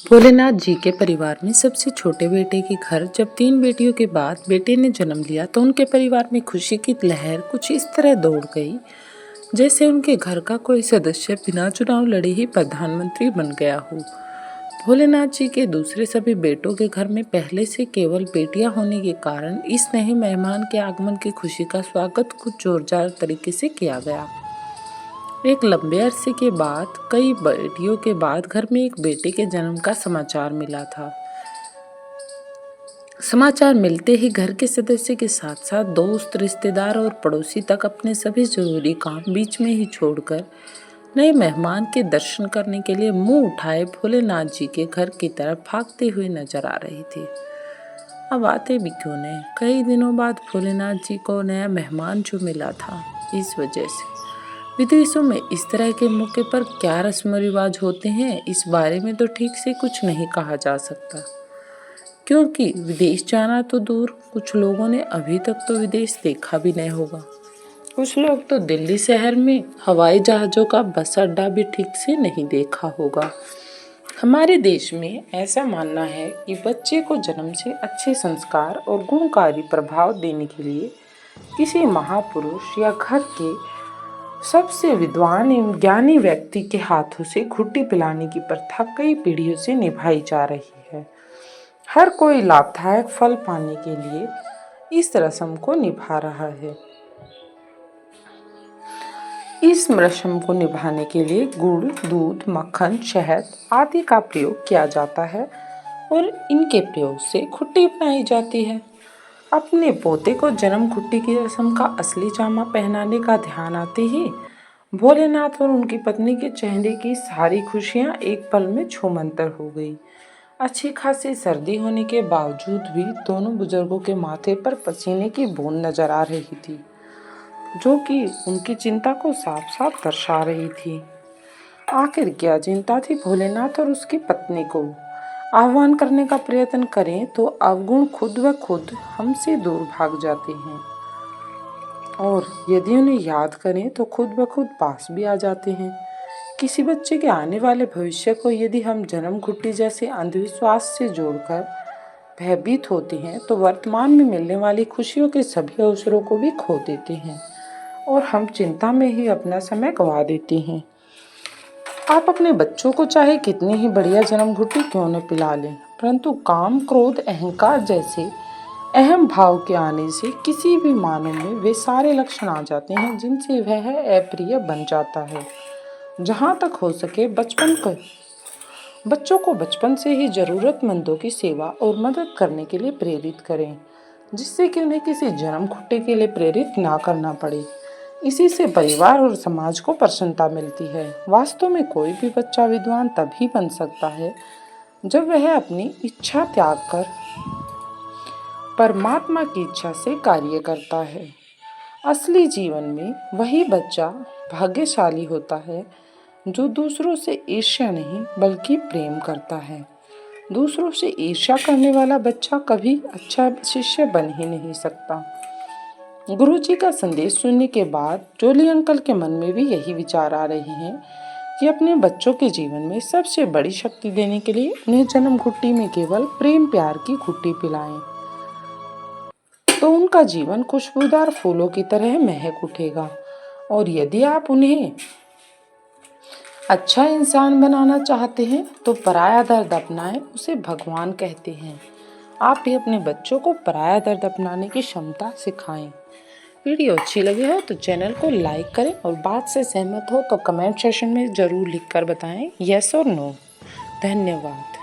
भोलेनाथ जी के परिवार में सबसे छोटे बेटे के घर जब 3 बेटियों के बाद बेटे ने जन्म लिया तो उनके परिवार में खुशी की लहर कुछ इस तरह दौड़ गई जैसे उनके घर का कोई सदस्य बिना चुनाव लड़े ही प्रधानमंत्री बन गया हो। भोलेनाथ जी के दूसरे सभी बेटों के घर में पहले से केवल बेटियां होने के कारण इस नए मेहमान के आगमन की खुशी का स्वागत कुछ जोरदार तरीके से किया गया। एक लंबे अरसे के बाद कई बेटियों के बाद घर में एक बेटे के जन्म का समाचार मिला था। समाचार मिलते ही घर के सदस्य के साथ साथ दोस्त, रिश्तेदार और पड़ोसी तक अपने सभी जरूरी काम बीच में ही छोड़कर नए मेहमान के दर्शन करने के लिए मुंह उठाए भोलेनाथ जी के घर की तरफ भागते हुए नजर आ रही थी। अब आते भी क्यों नहीं, कई दिनों बाद भोलेनाथ जी को नया मेहमान जो मिला था, इस वजह से विदेशों में इस तरह के मौके पर क्या रस्म रिवाज होते हैं इस बारे में तो ठीक से कुछ नहीं कहा जा सकता, क्योंकि विदेश जाना तो दूर, कुछ लोगों ने अभी तक तो विदेश देखा भी नहीं होगा। कुछ लोग तो दिल्ली शहर में हवाई जहाज़ों का बस अड्डा भी ठीक से नहीं देखा होगा। हमारे देश में ऐसा मानना है कि बच्चे को जन्म से अच्छे संस्कार और गुणकारी प्रभाव देने के लिए किसी महापुरुष या घर के सबसे विद्वान एवं ज्ञानी व्यक्ति के हाथों से घुट्टी पिलाने की प्रथा कई पीढ़ियों से निभाई जा रही है। हर कोई लाभदायक फल पाने के लिए इस रस्म को निभा रहा है। इस रस्म को निभाने के लिए गुड़, दूध, मक्खन, शहद आदि का प्रयोग किया जाता है और इनके प्रयोग से घुट्टी बनाई जाती है। अपने पोते को जन्म घुट्टी की रस्म का असली जामा पहनाने का ध्यान आते ही भोलेनाथ और उनकी पत्नी के चेहरे की सारी खुशियां एक पल में छूमंतर हो गई। अच्छी खासी सर्दी होने के बावजूद भी दोनों बुजुर्गों के माथे पर पसीने की बूंद नजर आ रही थी, जो कि उनकी चिंता को साफ साफ दर्शा रही थी। आखिर क्या चिंता थी भोलेनाथ और उसकी पत्नी को आह्वान करने का प्रयत्न करें तो अवगुण खुद व खुद हमसे दूर भाग जाते हैं, और यदि उन्हें याद करें तो खुद ब खुद पास भी आ जाते हैं। किसी बच्चे के आने वाले भविष्य को यदि हम जन्म घुट्टी जैसे अंधविश्वास से जोड़कर भयभीत होते हैं तो वर्तमान में मिलने वाली खुशियों के सभी अवसरों को भी खो देते हैं और हम चिंता में ही अपना समय गंवा देते हैं। आप अपने बच्चों को चाहे कितनी ही बढ़िया जन्म घुट्टी क्यों न पिला लें, परंतु काम, क्रोध, अहंकार जैसे अहम भाव के आने से किसी भी मानव में वे सारे लक्षण आ जाते हैं जिनसे वह अप्रिय बन जाता है। जहाँ तक हो सके बच्चों को बचपन से ही जरूरतमंदों की सेवा और मदद करने के लिए प्रेरित करें, जिससे कि उन्हें किसी जन्म घुट्टी के लिए प्रेरित ना करना पड़े। इसी से परिवार और समाज को प्रसन्नता मिलती है। वास्तव में कोई भी बच्चा विद्वान तभी बन सकता है जब वह अपनी इच्छा त्याग कर परमात्मा की इच्छा से कार्य करता है। असली जीवन में वही बच्चा भाग्यशाली होता है जो दूसरों से ईर्ष्या नहीं बल्कि प्रेम करता है। दूसरों से ईर्ष्या करने वाला बच्चा कभी अच्छा शिष्य बन ही नहीं सकता। गुरुजी का संदेश सुनने के बाद जोली अंकल के मन में भी यही विचार आ रहे हैं कि अपने बच्चों के जीवन में सबसे बड़ी शक्ति देने के लिए उन्हें जन्म घुट्टी में केवल प्रेम प्यार की घुट्टी पिलाएं, तो उनका जीवन खुशबूदार फूलों की तरह महक उठेगा। और यदि आप उन्हें अच्छा इंसान बनाना चाहते हैं तो पराया दर्द अपनाएं, उसे भगवान कहते हैं। आप भी अपने बच्चों को पराया दर्द अपनाने की क्षमता सिखाएं। वीडियो अच्छी लगी हो तो चैनल को लाइक करें और बात से सहमत हो तो कमेंट सेक्शन में ज़रूर लिखकर बताएं यस और नो। धन्यवाद।